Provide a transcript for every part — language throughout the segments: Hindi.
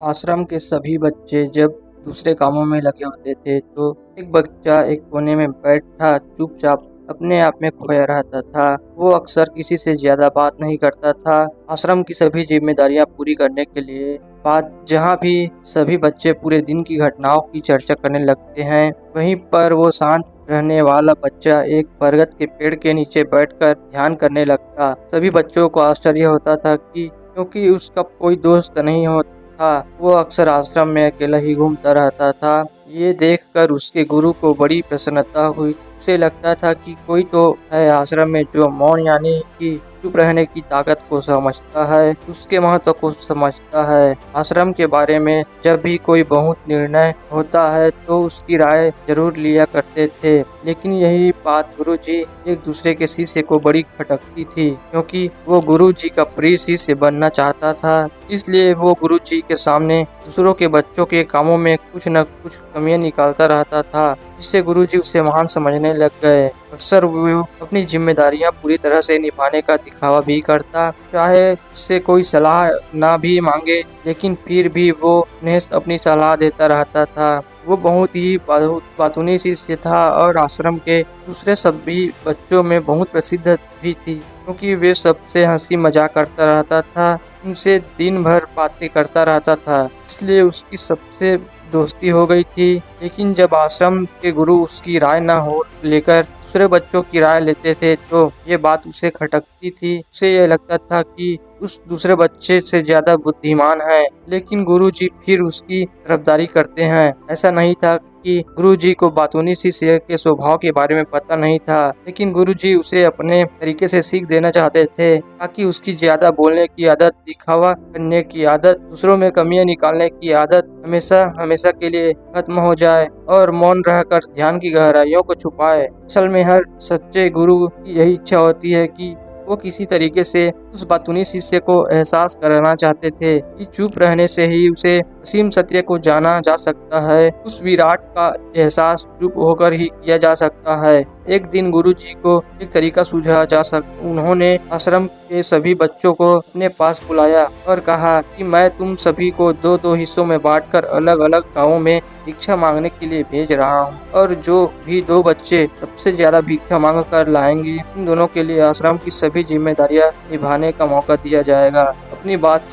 आश्रम के सभी बच्चे जब दूसरे कामों में लगे होते थे तो एक बच्चा एक कोने में बैठा चुपचाप अपने आप में खोया रहता था। वो अक्सर किसी से ज्यादा बात नहीं करता था। आश्रम की सभी जिम्मेदारियां पूरी करने के लिए बाद जहाँ भी सभी बच्चे पूरे दिन की घटनाओं की चर्चा करने लगते हैं, वहीं पर वो शांत रहने वाला बच्चा एक बरगद के पेड़ के नीचे बैठकर ध्यान करने लगता। सभी बच्चों को आश्चर्य होता था कि क्योंकि उसका कोई दोस्त नहीं होता था, वो अक्सर आश्रम में अकेला ही घूमता रहता था। ये देखकर उसके गुरु को बड़ी प्रसन्नता हुई। उसे लगता था कि कोई तो है आश्रम में जो मौन यानी कि चुप रहने की ताकत को समझता है, उसके महत्व को समझता है। आश्रम के बारे में जब भी कोई बहुत निर्णय होता है तो उसकी राय जरूर लिया करते थे, लेकिन यही बात गुरुजी एक दूसरे के शिष्य को बड़ी खटकती थी, क्योंकि वो गुरुजी का प्रिय शिष्य बनना चाहता था। इसलिए वो गुरुजी के सामने दूसरों के बच्चों के कामों में कुछ न कुछ कमियां निकालता रहता था, जिससे गुरुजी उसे महान समझने लग गए। अक्सर वो अपनी जिम्मेदारियां पूरी तरह से निभाने का दिखावा भी करता, चाहे उससे कोई सलाह ना भी मांगे, लेकिन फिर भी वो उन्हें अपनी सलाह देता रहता था। वो बहुत ही बातूनी शिष्य था और आश्रम के दूसरे सभी बच्चों में बहुत प्रसिद्ध भी थी, क्योंकि वे सबसे हंसी मजाक करता रहता था, उनसे दिन भर बातें करता रहता था, इसलिए उसकी सबसे दोस्ती हो गई थी। लेकिन जब आश्रम के गुरु उसकी राय न हो लेकर दूसरे बच्चों की राय लेते थे तो ये बात उसे खटकती थी। उसे यह लगता था कि उस दूसरे बच्चे से ज्यादा बुद्धिमान है, लेकिन गुरुजी फिर उसकी तरफदारी करते हैं। ऐसा नहीं था कि गुरुजी को बातूनी शिष्य के स्वभाव के बारे में पता नहीं था, लेकिन गुरुजी उसे अपने तरीके से सीख देना चाहते थे, ताकि उसकी ज्यादा बोलने की आदत, दिखावा करने की आदत, दूसरों में कमियां निकालने की आदत हमेशा हमेशा के लिए खत्म हो जाए और मौन रहकर ध्यान की गहराइयों को छुपाए। असल में हर सच्चे गुरु की यही इच्छा होती है कि वो किसी तरीके से उस बातूनी शिष्य को एहसास कराना चाहते थे कि चुप रहने से ही उसे असीम सत्य को जाना जा सकता है। उस विराट का एहसास चुप होकर ही किया जा सकता है। एक दिन गुरुजी को एक तरीका सूझा जा सकता। उन्होंने आश्रम के सभी बच्चों को अपने पास बुलाया और कहा कि मैं तुम सभी को दो दो हिस्सों में बांटकर अलग अलग गांवों में भिक्षा मांगने के लिए भेज रहा हूँ, और जो भी दो बच्चे सबसे ज्यादा भिक्षा मांग कर लाएंगे, उन दोनों के लिए आश्रम की सभी जिम्मेदारियां निभाने का मौका दिया जाएगा। अपनी बात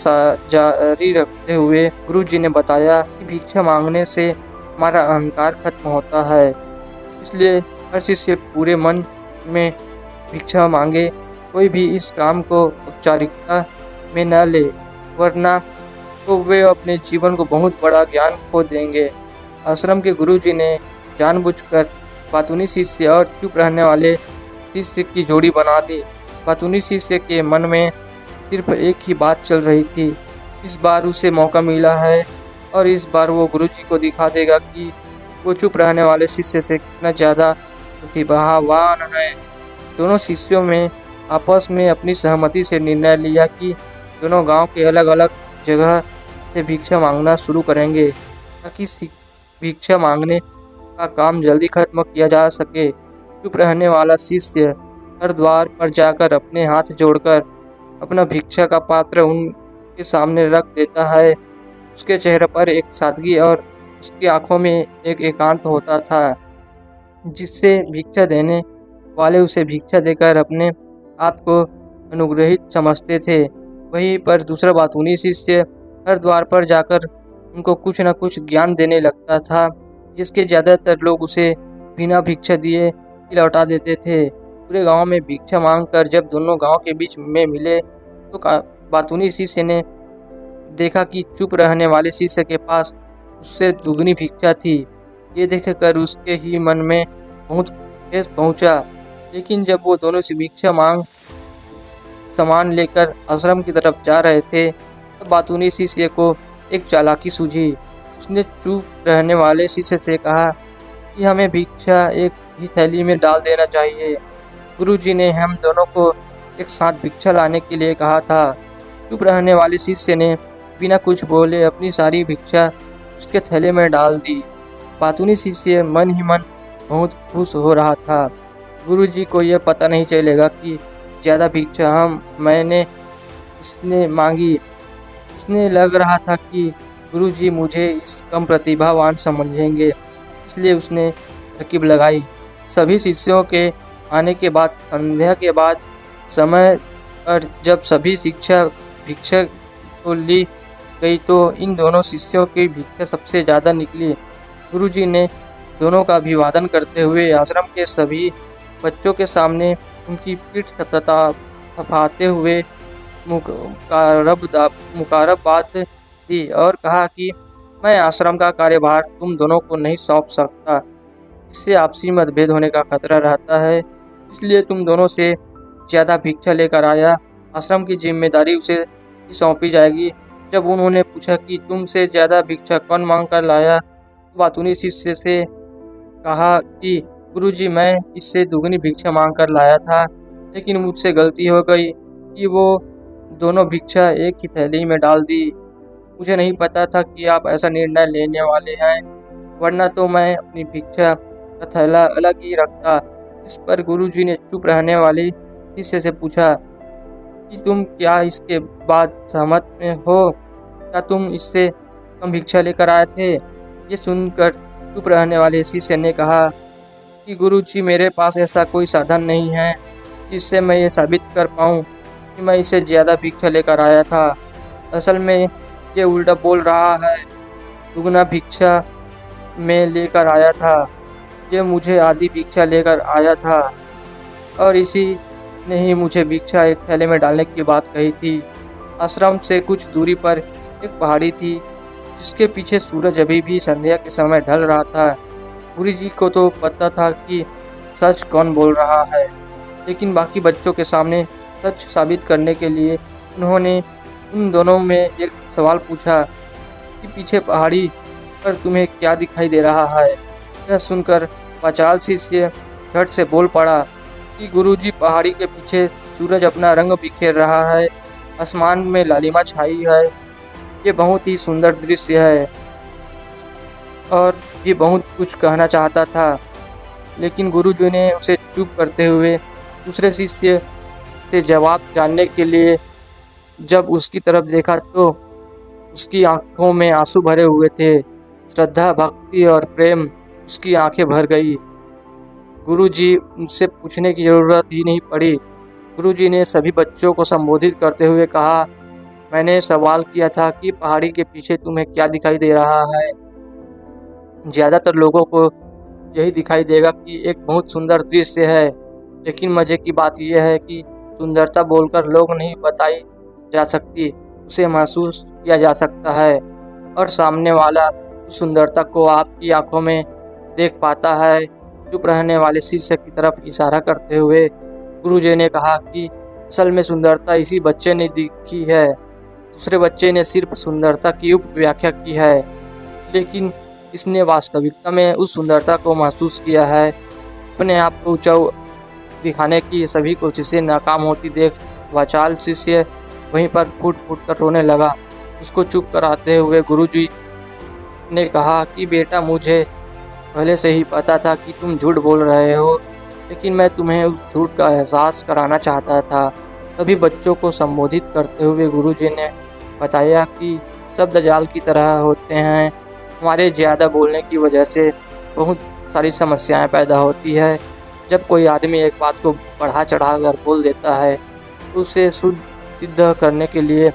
जारी रखते हुए गुरुजी ने बताया कि भिक्षा मांगने से हमारा अहंकार खत्म होता है, इसलिए हर शिष्य पूरे मन में भिक्षा मांगे। कोई भी इस काम को औपचारिकता में न ले, वरना तो वे अपने जीवन को बहुत बड़ा ज्ञान खो देंगे। आश्रम के गुरुजी ने जानबूझकर बातूनी शिष्य और चुप रहने वाले शिष्य की जोड़ी बना दी। बातूनी शिष्य के मन में सिर्फ एक ही बात चल रही थी, इस बार उसे मौका मिला है और इस बार वो गुरुजी को दिखा देगा कि वो चुप रहने वाले शिष्य से कितना ज़्यादा प्रतिभावान है। दोनों शिष्यों में आपस में अपनी सहमति से निर्णय लिया कि दोनों गांव के अलग अलग जगह से भिक्षा मांगना शुरू करेंगे, ताकि भिक्षा मांगने का काम जल्दी खत्म किया जा सके। चुप रहने वाला शिष्य हर द्वार पर जाकर अपने हाथ जोड़कर अपना भिक्षा का पात्र उनके सामने रख देता है। उसके चेहरे पर एक सादगी और उसकी आंखों में एक एकांत होता था, जिससे भिक्षा देने वाले उसे भिक्षा देकर अपने आप को अनुग्रहित समझते थे। वहीं पर दूसरा बातूनी शिष्य हर द्वार पर जाकर उनको कुछ न कुछ ज्ञान देने लगता था, जिसके ज़्यादातर लोग उसे बिना भिक्षा दिए ही लौटा देते थे। पूरे गांव में भिक्षा मांगकर जब दोनों गांव के बीच में मिले तो बातूनी शिष्य ने देखा कि चुप रहने वाले शिष्य के पास उससे दुगनी भिक्षा थी। ये देखकर उसके ही मन में बहुत ठेस पहुंचा। लेकिन जब वो दोनों से भिक्षा मांग सामान लेकर आश्रम की तरफ जा रहे थे, तब बातूनी शिष्य को एक चालाकी सूझी। उसने चुप रहने वाले शिष्य से कहा कि हमें भिक्षा एक ही थैली में डाल देना चाहिए। गुरुजी ने हम दोनों को एक साथ भिक्षा लाने के लिए कहा था। चुप रहने वाले शिष्य ने बिना कुछ बोले अपनी सारी भिक्षा उसके थैले में डाल दी। बातूनी शिष्य मन ही मन बहुत खुश हो रहा था। गुरुजी को यह पता नहीं चलेगा कि ज़्यादा भिक्षा मैंने इसने मांगी। उसने लग रहा था कि गुरुजी मुझे इस कम प्रतिभावान समझेंगे, इसलिए उसने तरकीब लगाई। सभी शिष्यों के आने के बाद संध्या के बाद समय पर जब सभी शिक्षा भिक्षा को ली गई तो इन दोनों शिष्यों की भिक्षा सबसे ज़्यादा निकली। गुरुजी ने दोनों का अभिवादन करते हुए आश्रम के सभी बच्चों के सामने उनकी पीठ थपथपाते हुए मुबारकबाद दी और कहा कि मैं आश्रम का कार्यभार तुम दोनों को नहीं सौंप सकता। इससे आपसी मतभेद होने का खतरा रहता है, इसलिए तुम दोनों से ज़्यादा भिक्षा लेकर आया आश्रम की जिम्मेदारी उसे ही सौंपी जाएगी। जब उन्होंने पूछा कि तुमसे ज़्यादा भिक्षा कौन मांग कर लाया, तो बातूनी शिष्य से कहा कि गुरुजी मैं इससे दुगनी भिक्षा मांग कर लाया था, लेकिन मुझसे गलती हो गई कि वो दोनों भिक्षा एक ही थैली में डाल दी। मुझे नहीं पता था कि आप ऐसा निर्णय लेने वाले हैं, वरना तो मैं अपनी भिक्षा का थैला अलग ही रखता। इस पर गुरुजी ने चुप रहने वाली शिष्य से पूछा कि तुम क्या इसके बाद सहमत में हो? क्या तुम इससे कम भिक्षा लेकर आए थे? ये सुनकर चुप रहने वाले शिष्य ने कहा कि गुरुजी मेरे पास ऐसा कोई साधन नहीं है जिससे मैं ये साबित कर पाऊँ कि मैं इससे ज़्यादा भिक्षा लेकर आया था। असल में ये उल्टा बोल रहा है, दुगना भिक्षा मैं लेकर आया था। ये मुझे आधी भिक्षा लेकर आया था और इसी ने ही मुझे भिक्षा एक थैले में डालने की बात कही थी। आश्रम से कुछ दूरी पर एक पहाड़ी थी जिसके पीछे सूरज अभी भी संध्या के समय ढल रहा था। गुरुजी को तो पता था कि सच कौन बोल रहा है, लेकिन बाकी बच्चों के सामने सच साबित करने के लिए उन्होंने उन दोनों में एक सवाल पूछा कि पीछे पहाड़ी पर तुम्हें क्या दिखाई दे रहा है? यह सुनकर वाचाल शिष्य झट से बोल पड़ा कि गुरुजी पहाड़ी के पीछे सूरज अपना रंग बिखेर रहा है, आसमान में लालिमा छाई है। ये बहुत ही सुंदर दृश्य है। और ये बहुत कुछ कहना चाहता था, लेकिन गुरुजी ने उसे चुप करते हुए दूसरे शिष्य से जवाब जानने के लिए जब उसकी तरफ देखा तो उसकी आंखों में आंसू भरे हुए थे। श्रद्धा, भक्ति और प्रेम उसकी आंखें भर गई। गुरुजी उनसे पूछने की ज़रूरत ही नहीं पड़ी। गुरुजी ने सभी बच्चों को संबोधित करते हुए कहा, मैंने सवाल किया था कि पहाड़ी के पीछे तुम्हें क्या दिखाई दे रहा है? ज़्यादातर लोगों को यही दिखाई देगा कि एक बहुत सुंदर दृश्य है, लेकिन मज़े की बात यह है कि सुंदरता बोलकर लोग नहीं बताई जा सकती, उसे महसूस किया जा सकता है और सामने वाला उस सुंदरता को आपकी आंखों में देख पाता है। चुप रहने वाले शिष्य की तरफ इशारा करते हुए गुरुजी ने कहा कि असल में सुंदरता इसी बच्चे ने दिखी है। दूसरे बच्चे ने सिर्फ सुंदरता की उपव्याख्या की है, लेकिन इसने वास्तविकता में उस सुंदरता को महसूस किया है। अपने आप को ऊंचा दिखाने की सभी कोशिशें नाकाम होती देख वाचाल शिष्य वहीं पर फूट फूट कर रोने लगा। उसको चुप कराते हुए गुरुजी ने कहा कि बेटा, मुझे पहले से ही पता था कि तुम झूठ बोल रहे हो, लेकिन मैं तुम्हें उस झूठ का एहसास कराना चाहता था। सभी बच्चों को संबोधित करते हुए गुरुजी ने बताया कि शब्द जाल की तरह होते हैं। हमारे ज़्यादा बोलने की वजह से बहुत सारी समस्याएं पैदा होती है। जब कोई आदमी एक बात को बढ़ा चढ़ा कर बोल देता है तो उसे सिद्ध करने के लिए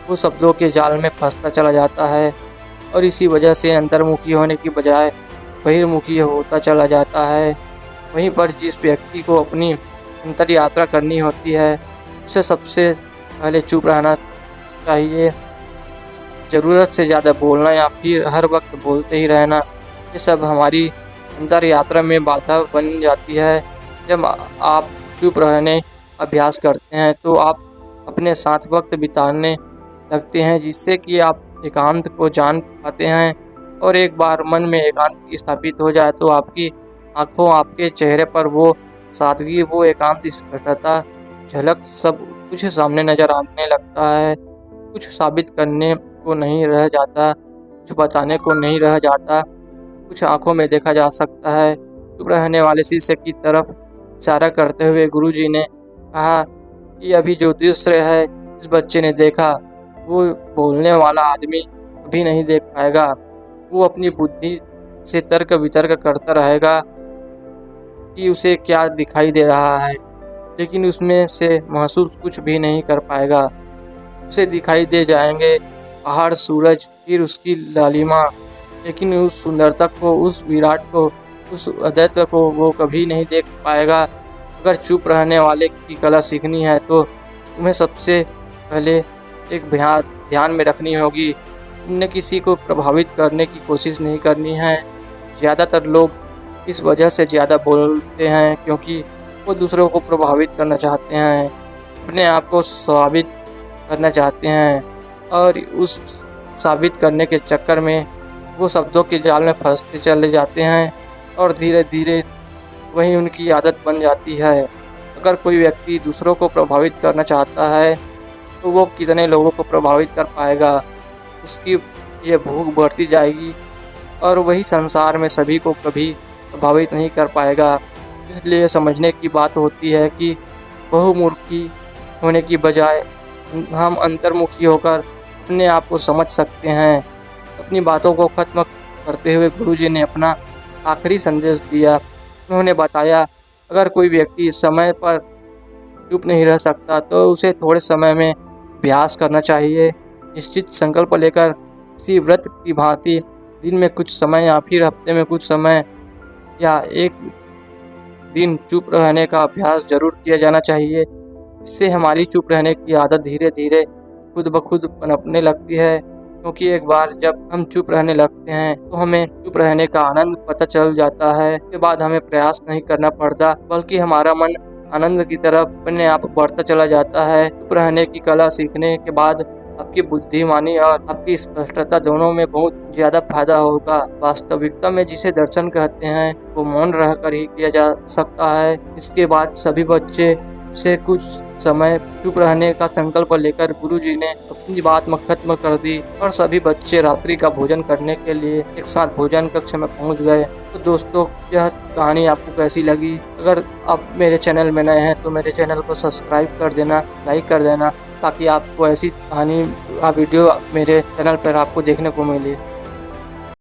वो शब्दों के जाल में फंसता चला जाता है और इसी वजह से अंतर्मुखी होने की बजाय बहिर्मुखी होता चला जाता है। वहीं पर जिस व्यक्ति को अपनी अंतर यात्रा करनी होती है उसे सबसे पहले चुप रहना चाहिए। ज़रूरत से ज़्यादा बोलना या फिर हर वक्त बोलते ही रहना, ये सब हमारी अंतर यात्रा में बाधा बन जाती है। जब आप चुप रहने अभ्यास करते हैं तो आप अपने साथ वक्त बिताने लगते हैं, जिससे कि आप एकांत को जान पाते हैं। और एक बार मन में एकांत स्थापित हो जाए तो आपकी आंखों, आपके चेहरे पर वो सादगी, वो एकांत स्पष्टता झलक सब कुछ सामने नजर आने लगता है। कुछ साबित करने को नहीं रह जाता, कुछ बताने को नहीं रह जाता, कुछ आंखों में देखा जा सकता है। चुप रहने वाले शिष्य की तरफ इशारा करते हुए गुरुजी ने कहा कि अभी जो दृश्य है इस बच्चे ने देखा, वो बोलने वाला आदमी कभी नहीं देख पाएगा। वो अपनी बुद्धि से तर्क वितर्क करता रहेगा कि उसे क्या दिखाई दे रहा है, लेकिन उसमें से महसूस कुछ भी नहीं कर पाएगा। उसे दिखाई दे जाएंगे पहाड़, सूरज, फिर उसकी लालिमा, लेकिन उस सुंदरता को, उस विराट को, उस अद्वैत को वो कभी नहीं देख पाएगा। अगर चुप रहने वाले की कला सीखनी है तो तुम्हें सबसे पहले एक ध्यान में रखनी होगी, तुमने किसी को प्रभावित करने की कोशिश नहीं करनी है। ज़्यादातर लोग इस वजह से ज़्यादा बोलते हैं क्योंकि वो दूसरों को प्रभावित करना चाहते हैं, अपने आप को साबित करना चाहते हैं, और उस साबित करने के चक्कर में वो शब्दों के जाल में फंसते चले जाते हैं और धीरे धीरे वही उनकी आदत बन जाती है। अगर कोई व्यक्ति दूसरों को प्रभावित करना चाहता है तो वो कितने लोगों को प्रभावित कर पाएगा, उसकी ये भूख बढ़ती जाएगी और वही संसार में सभी को कभी प्रभावित नहीं कर पाएगा। इसलिए समझने की बात होती है कि बहुमुखी होने की बजाय हम अंतर्मुखी होकर अपने आप को समझ सकते हैं। अपनी बातों को ख़त्म करते हुए गुरुजी ने अपना आखिरी संदेश दिया। उन्होंने बताया, अगर कोई व्यक्ति समय पर चुप नहीं रह सकता तो उसे थोड़े समय में अभ्यास करना चाहिए। निश्चित संकल्प लेकर किसी व्रत की भांति दिन में कुछ समय या फिर हफ्ते में कुछ समय या एक दिन चुप रहने का अभ्यास जरूर किया जाना चाहिए। इससे हमारी चुप रहने की आदत धीरे धीरे खुद ब खुद पनपने लगती है, क्योंकि एक बार जब हम चुप रहने लगते हैं तो हमें चुप रहने का आनंद पता चल जाता है। उसके बाद हमें प्रयास नहीं करना पड़ता, बल्कि हमारा मन आनंद की तरफ अपने आप बढ़ता चला जाता है। चुप रहने की कला सीखने के बाद आपकी बुद्धिमानी और आपकी स्पष्टता दोनों में बहुत ज्यादा फायदा होगा। वास्तविकता में जिसे दर्शन कहते हैं वो मौन रहकर ही किया जा सकता है। इसके बाद सभी बच्चे से कुछ समय चुप रहने का संकल्प लेकर गुरुजी ने अपनी बात खत्म कर दी और सभी बच्चे रात्रि का भोजन करने के लिए एक साथ भोजन कक्ष में पहुंच गए। तो दोस्तों, यह कहानी आपको कैसी लगी? अगर आप मेरे चैनल में नए हैं तो मेरे चैनल को सब्सक्राइब कर देना, लाइक कर देना, ताकि आपको ऐसी कहानी वीडियो मेरे चैनल पर आपको देखने को मिले।